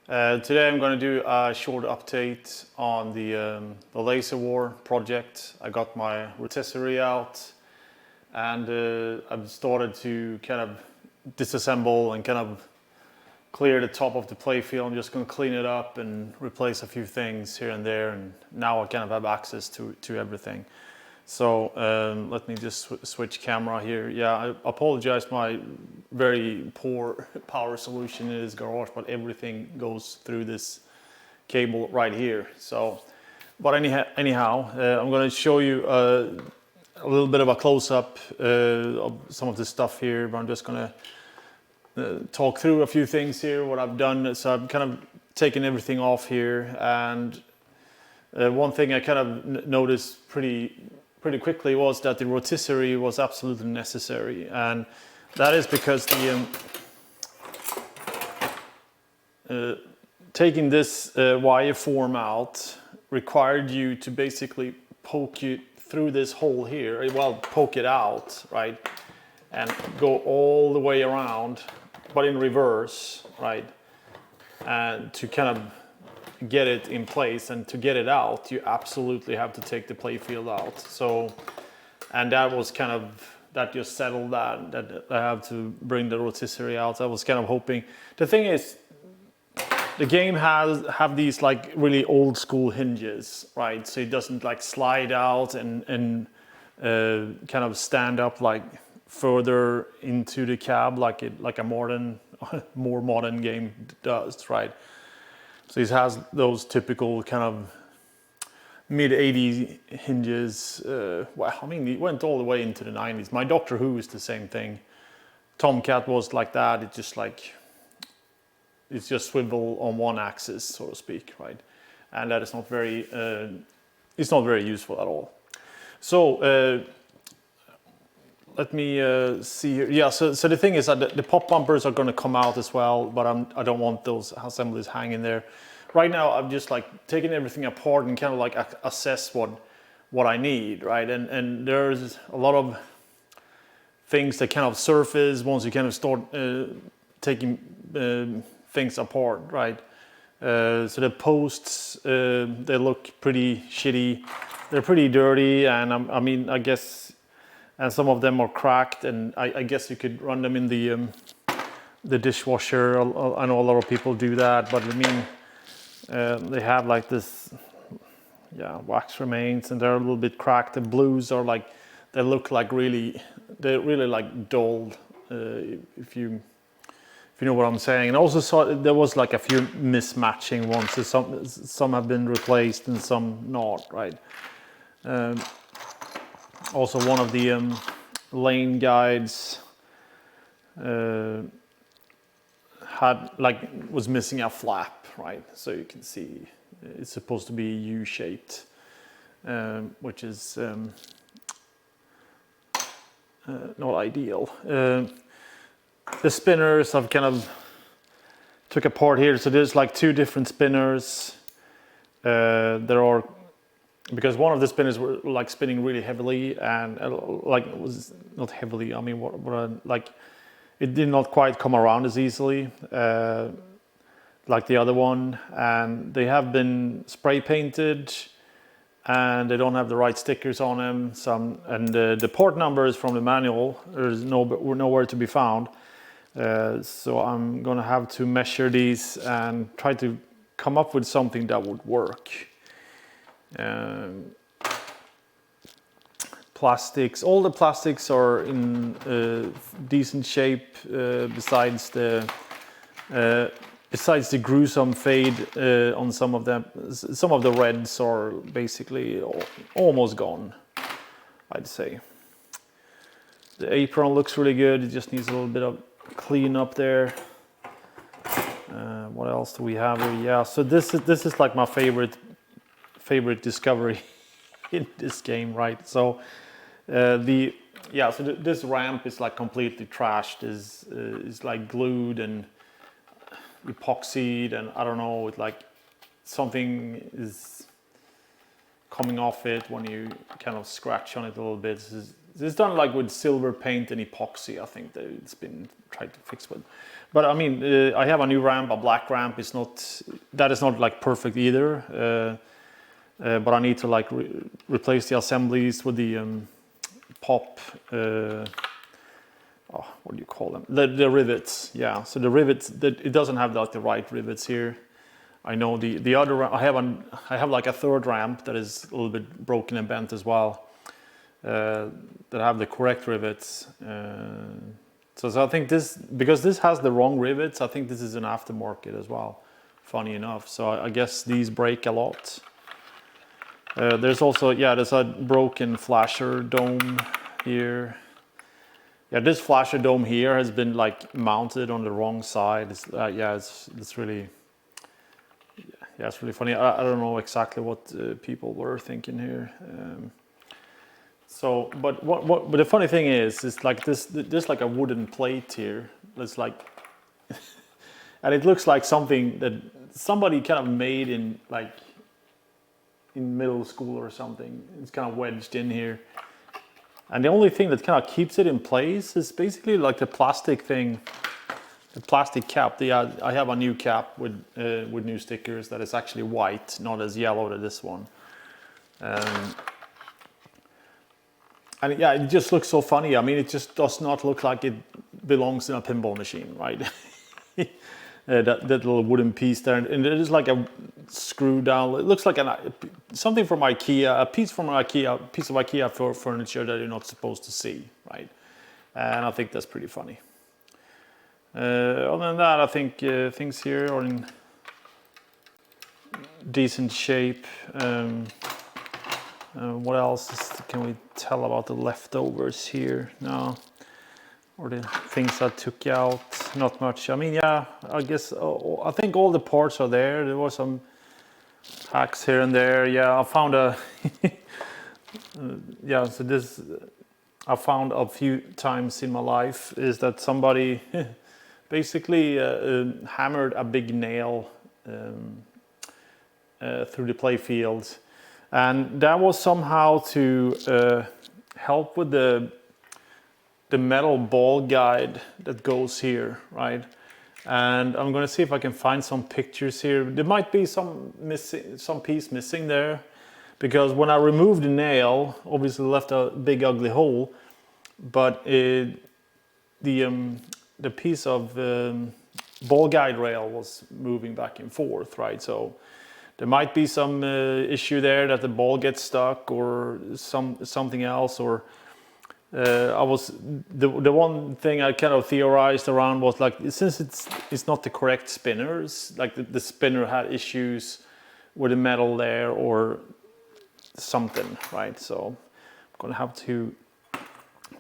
Today I'm going to do a short update on the laser war project. I got my rotisserie out and I've started to kind of disassemble and kind of clear the top of the playfield. I'm just going to clean it up and replace a few things here and there, and now I kind of have access to everything. So let me just switch camera here. Yeah, I apologize, my very poor power solution in this garage, but everything goes through this cable right here. So, but anyhow, I'm going to show you a little bit of a close-up of some of the stuff here, but I'm just going to talk through a few things here, what I've done. So I've kind of taken everything off here, and one thing I kind of noticed pretty quickly was that the rotisserie was absolutely necessary, and that is because taking this wire form out required you to basically poke it through this hole here, well, poke it out, right, and go all the way around, but in reverse, right, and to kind of get it in place. And to get it out, you absolutely have to take the playfield out. So, and that was kind of, that just settled that I have to bring the rotisserie out. I was kind of hoping. The thing is, the game have these like really old school hinges, right? So it doesn't like slide out and kind of stand up like further into the cab like a more modern game does, right? So it has those typical kind of mid-80s hinges. Well, I mean, it went all the way into the 90s. My Doctor Who is the same thing. Tomcat was like that. It's just swivel on one axis, so to speak, right? And that is not very, it's not very useful at all. So let me see here. Yeah, so the thing is that the pop bumpers are going to come out as well, but I don't want those assemblies hanging there. Right now, I'm just like taking everything apart and kind of like assess what I need, right? And there's a lot of things that kind of surface once you kind of start taking things apart, right? So the posts, they look pretty shitty. They're pretty dirty, and I mean, I guess. And some of them are cracked, and I guess you could run them in the dishwasher. I know a lot of people do that, but I mean, they have like this, yeah, wax remains, and they're a little bit cracked. The blues are like, they look like they're really like dulled, if you know what I'm saying. And also saw there was like a few mismatching ones. So some have been replaced and some not, right? Also, one of the lane guides was missing a flap, right? So you can see it's supposed to be U-shaped, which is not ideal. The spinners I've kind of took apart here. So there's like two different spinners. There are, because one of the spinners were like spinning really heavily, and like it was not heavily, I mean, like it did not quite come around as easily like the other one, and they have been spray painted and they don't have the right stickers on them. And the part numbers from the manual were nowhere to be found. So I'm gonna have to measure these and try to come up with something that would work. Plastics, all the plastics are in decent shape, besides the gruesome fade on some of them. Some of the reds are basically almost gone, I'd say. The apron looks really good. It just needs a little bit of clean up there. What else do we have here? Yeah, so this is like my favorite discovery in this game, right? So this ramp is like completely trashed, is like glued and epoxied, and I don't know, it's like something is coming off it when you kind of scratch on it a little bit. it's done like with silver paint and epoxy. I think that it's been tried to fix with. But I mean, I have a new ramp, a black ramp. It's not, that is not like perfect either. But I need to like replace the assemblies with the pop. What do you call them? The rivets. Yeah. So the rivets, it doesn't have like the right rivets here. I know the other. I have like a third ramp that is a little bit broken and bent as well. That have the correct rivets. So I think this, because this has the wrong rivets, I think this is an aftermarket as well. Funny enough. So I guess these break a lot. There's also, there's a broken flasher dome here. Yeah, this flasher dome here has been like mounted on the wrong side. It's really, it's really funny. I don't know exactly what people were thinking here. But the funny thing is, it's like there's like a wooden plate here. It's like, and it looks like something that somebody kind of made in middle school or something. It's kind of wedged in here. And the only thing that kind of keeps it in place is basically like the plastic thing, the plastic cap. I have a new cap with new stickers that is actually white, not as yellow as this one. And yeah, it just looks so funny. I mean, it just does not look like it belongs in a pinball machine, right? That little wooden piece there, and it is like a screw down. It looks like something from IKEA, a piece of IKEA for furniture that you're not supposed to see, right? And I think that's pretty funny. Other than that, I think things here are in decent shape. What else can we tell about the leftovers here? No. Or the things I took out, not much. I mean, yeah, I guess, I think all the parts are there. There were some hacks here and there. Yeah, I found so this, I found a few times in my life is that somebody basically hammered a big nail through the playfield. And that was somehow to help with the metal ball guide that goes here, right? And I'm going to see if I can find some pictures here. There might be some piece missing there, because when I removed the nail, obviously left a big ugly hole, but the piece of ball guide rail was moving back and forth, right? So there might be some issue there that the ball gets stuck or something else, or the one thing I kind of theorized around was like, since it's not the correct spinners, like the spinner had issues with the metal there or something, right? So I'm gonna have to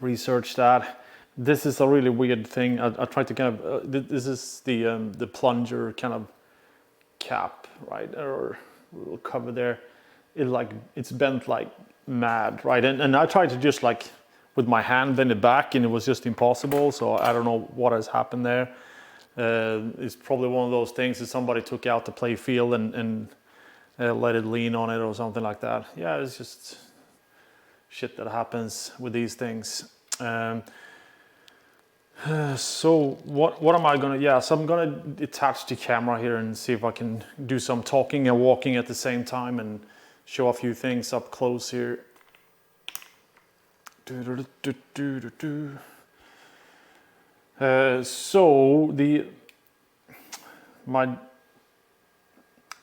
research that. This is a really weird thing. I tried to kind of this is the plunger kind of cap, right, or little cover there. It's bent like mad, right? And I tried to just like with my hand bend it back, and it was just impossible. So I don't know what has happened there. It's probably one of those things that somebody took out the play field and let it lean on it or something like that. Yeah, it's just shit that happens with these things. So what am I gonna, so I'm gonna attach the camera here and see if I can do some talking and walking at the same time and show a few things up close here. So the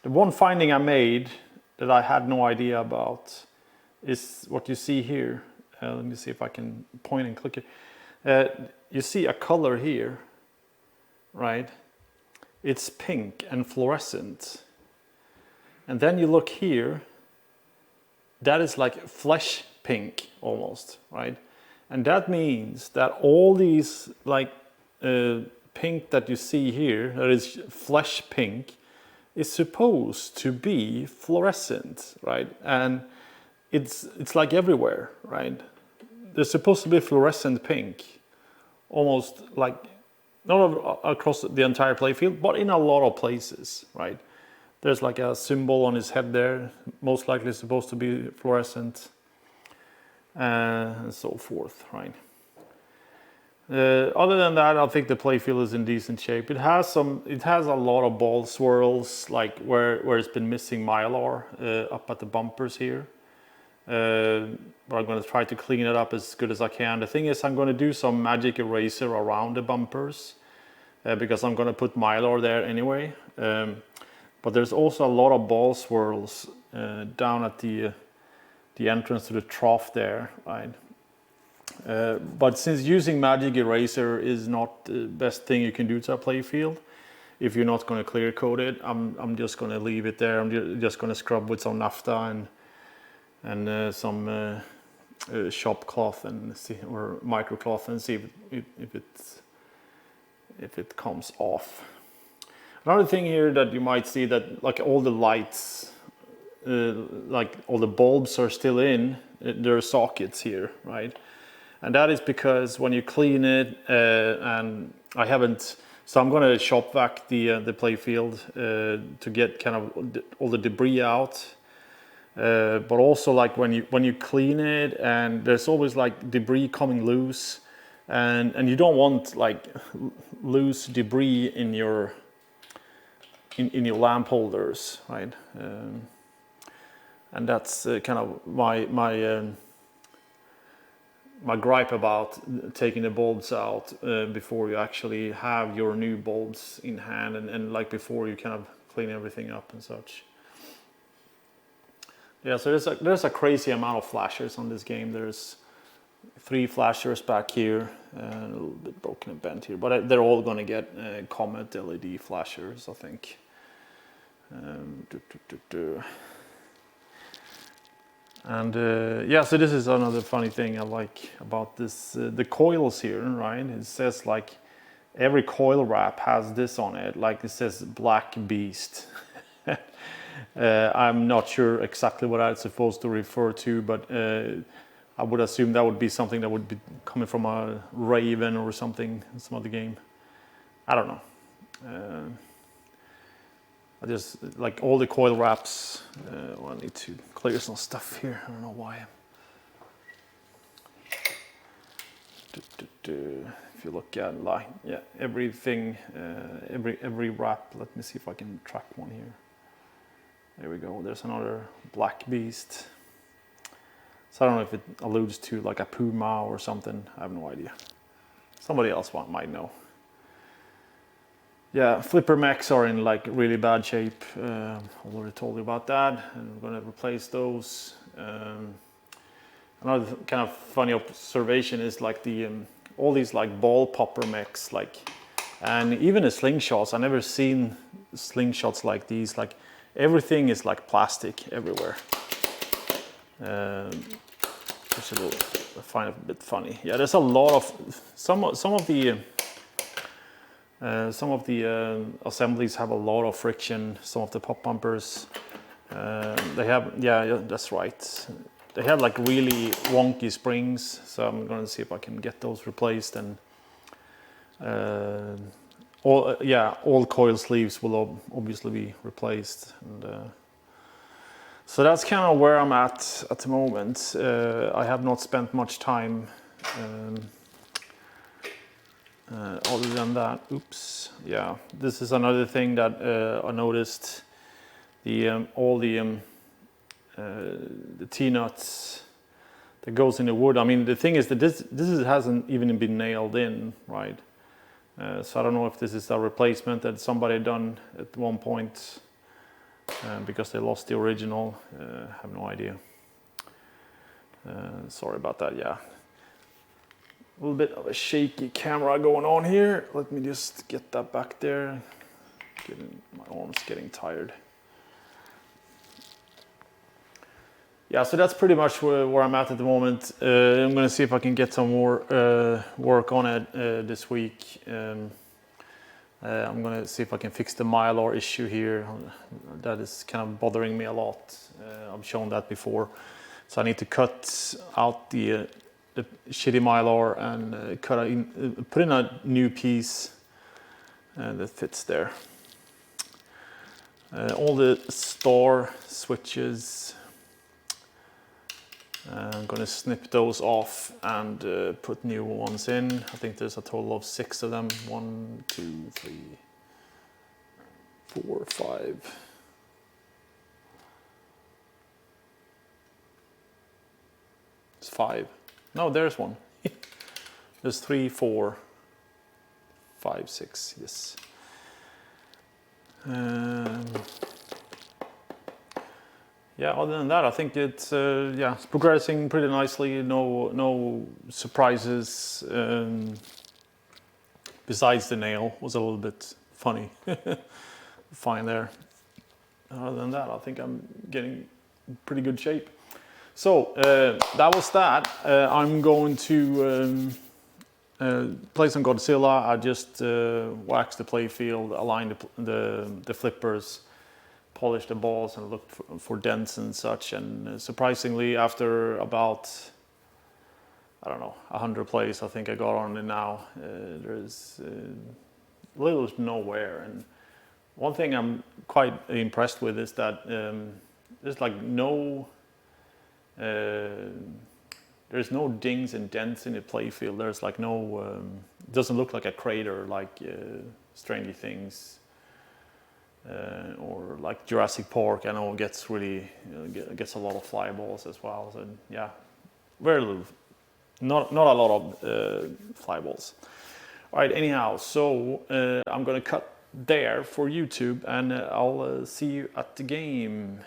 one finding I made that I had no idea about is what you see here. Let me see if I can point and click it. You see a color here, right? It's pink and fluorescent. And then you look here, that is like flesh pink almost, right? And that means that all these like pink that you see here, that is flesh pink, is supposed to be fluorescent, right? And it's like everywhere, right? There's supposed to be fluorescent pink, almost like not across the entire playfield, but in a lot of places, right? There's like a symbol on his head there, most likely supposed to be fluorescent. and so forth, right? Other than that, I think the playfield is in decent shape. It has a lot of ball swirls, like where it's been missing mylar up at the bumpers here. But I'm going to try to clean it up as good as I can. The thing is, I'm going to do some magic eraser around the bumpers because I'm going to put mylar there anyway. But there's also a lot of ball swirls down at the entrance to the trough there, right? But since using magic eraser is not the best thing you can do to a playfield, if you're not going to clear coat it, I'm just going to leave it there. I'm just going to scrub with some naphtha and some shop cloth and see, or microcloth, and see if it comes off. Another thing here that you might see, that like all the lights, like all the bulbs are still in their sockets here, right? And that is because when you clean it, and I haven't, so I'm going to shop vac the playfield to get kind of all the debris out. But also, like when you clean it, and there's always like debris coming loose, and you don't want like loose debris in your lamp holders, right? And that's kind of my gripe about taking the bulbs out before you actually have your new bulbs in hand, and like before you kind of clean everything up and such. Yeah, so there's a crazy amount of flashers on this game. There's 3 flashers back here, a little bit broken and bent here, but they're all going to get Comet LED flashers, I think. And yeah, so this is another funny thing I like about this, the coils here, right? It says like every coil wrap has this on it, like it says Black Beast. I'm not sure exactly what that's supposed to refer to, but I would assume that would be something that would be coming from a Raven or something in some other game. I don't know. I just like all the coil wraps. Well, I need to clear some stuff here. I don't know why. If you look at like, yeah, everything, every wrap. Let me see if I can track one here. There we go. There's another Black Beast. So I don't know if it alludes to like a Puma or something. I have no idea. Somebody else might know. Yeah, flipper mechs are in like really bad shape. I already told you about that, and we're going to replace those. Another kind of funny observation is like the all these like ball popper mechs, like, and even the slingshots. I never seen slingshots like these. Like everything is like plastic everywhere. Which I find a bit funny. Yeah, there's a lot of some of the assemblies have a lot of friction. Some of the pop bumpers, they have, yeah, that's right. They have like really wonky springs. So I'm going to see if I can get those replaced. And all coil sleeves will obviously be replaced. And so that's kind of where I'm at the moment. I have not spent much time. Other than that, oops, yeah, this is another thing that I noticed. All the T-nuts that goes in the wood. I mean, the thing is that this hasn't even been nailed in, right? So I don't know if this is a replacement that somebody done at one point because they lost the original. I have no idea. Sorry about that. Yeah. A little bit of a shaky camera going on here. Let me just get that back there. My arm's getting tired. Yeah, so that's pretty much where I'm at the moment. I'm going to see if I can get some more work on it this week. I'm going to see if I can fix the mylar issue here. That is kind of bothering me a lot. I've shown that before. So I need to cut out the shitty mylar and put in a new piece that fits there. All the star switches, I'm going to snip those off and put new ones in. I think there's a total of 6 of them. 1, 2, 3, 4, 5. It's 5. No, there's one. There's 3, 4, 5, 6. Yes. Yeah, other than that, I think it's it's progressing pretty nicely. No surprises. Besides the nail was a little bit funny. Fine there. Other than that, I think I'm getting pretty good shape. So that was that. I'm going to play some Godzilla. I just waxed the playfield, aligned the flippers, polished the balls, and looked for dents and such. And surprisingly, after about, I don't know, 100 plays, I think I got on it now. There's little to no wear. And one thing I'm quite impressed with is that there's like no there's no dings and dents in the playfield. There's like no it doesn't look like a crater like Stranger Things or like Jurassic Park. I know it gets really gets a lot of fly balls as well. So yeah, very little, not a lot of fly balls. All right, anyhow, so I'm gonna cut there for YouTube, and I'll see you at the game.